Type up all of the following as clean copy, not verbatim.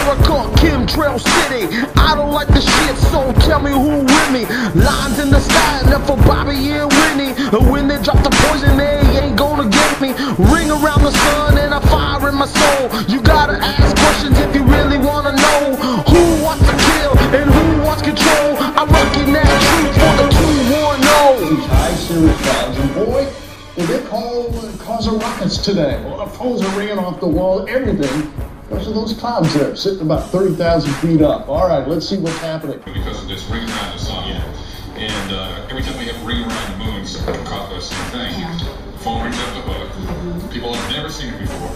America, Chemtrail City. I don't like the shit, so tell me who with me. Lines in the sky, left for Bobby and Whitney. And when they drop the poison, they ain't gonna get me. Ring around the sun and a fire in my soul. You gotta ask questions if you really wanna know who wants to kill and who wants control. I'm rocking that truth for the 210. These high serious clouds, and boy, did they cause a ruckus today. Well, the phones are ringing off the wall, everything. Because of those clouds there, sitting about 30,000 feet up. All right, let's see what's happening. Because of this ring around the sun. Yeah. And every time we have a ring around the moon, it's caused by the same thing. The phone rings up the hook. People have never seen it before.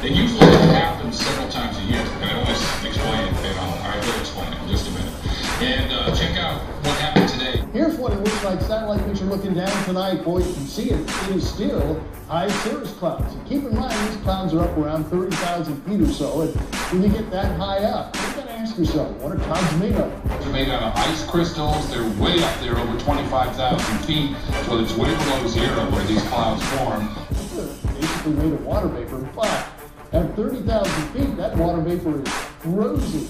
It usually happens several times a year. And I always explain it, and I will explain it in just a minute. And check out what happened today. Here's what it looks like satellite picture looking down tonight. Boy, you can see it. It is still high cirrus clouds. Keep in mind, these clouds are up around 30,000 feet or so. And when you get that high up, you got to ask yourself, what are clouds made of? They're made out of ice crystals. They're way up there, over 25,000 feet. So it's way below zero where these clouds form. They're basically made of water vapor. But at 30,000 feet, that water vapor is frozen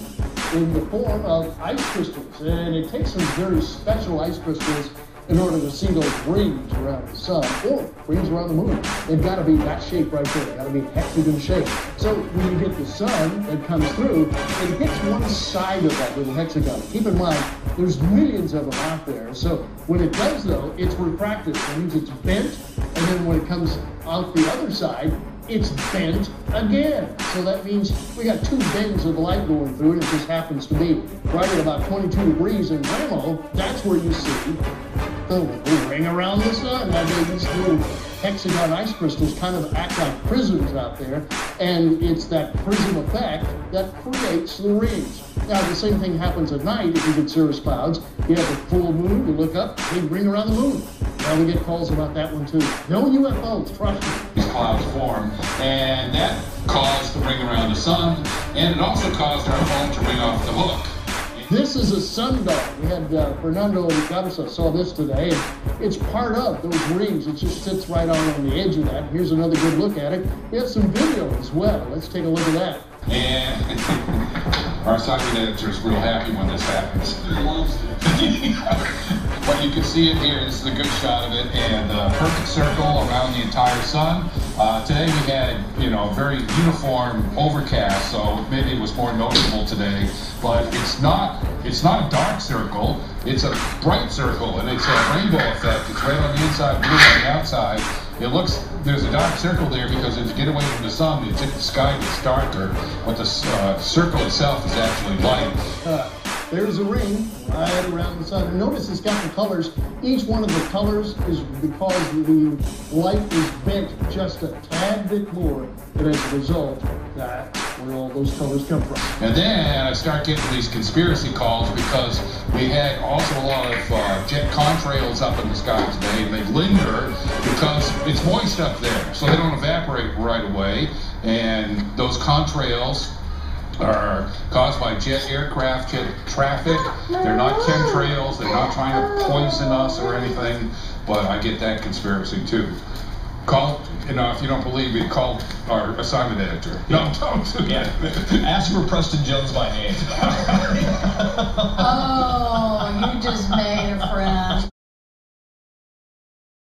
in the form of ice crystals. And it takes some very special ice crystals in order to see those rings around the sun or rings around the moon. They've got to be that shape right there. They've got to be hexagon shape. So when you get the sun that comes through, it hits one side of that little hexagon. Keep in mind, there's millions of them out there. So when it does, though, it's refracted. That means it's bent, and then when it comes out the other side, it's bent again. So that means we got two bends of light going through, and it just happens to be right at about 22 degrees in Ramo. That's where you see the ring around the sun. Now these little hexagon ice crystals kind of act like prisms out there, and it's that prism effect that creates the rings. Now the same thing happens at night if you get cirrus clouds. You have a full moon, you look up, big ring around the moon. Now we get calls about that one too. No UFOs, trust me. These clouds form, and that caused the ring around the sun, and it also caused our phone to ring off the hook. This is a sundial. We had Fernando Garza saw this today, and it's part of those rings. It just sits right on the edge of that. Here's another good look at it. We have some video as well. Let's take a look at that. And our assignment editor is real happy when this happens. He loves it. But you can see it here. This is a good shot of it, and a perfect circle around the entire sun. Today we had, a very uniform overcast, so maybe it was more noticeable today. But it's not a dark circle. It's a bright circle, and it's a rainbow effect. It's red on the inside, blue on the outside. It looks, there's a dark circle there because as you get away from the sun, the sky gets darker, but the circle itself is actually light. There's a ring right around the sun. And notice it's got the colors. Each one of the colors is because the light is bent just a tad bit more, and as a result, that's where all those colors come from. And then I start getting these conspiracy calls because we had also a lot of jet contrails up in the sky today, and they linger because it's moist up there, so they don't evaporate right away. And those contrails are caused by jet aircraft, jet traffic. They're not chemtrails. They're not trying to poison us or anything. But I get that conspiracy too. Call, if you don't believe me, call our assignment editor. No, don't do that. Ask for Preston Jones by name.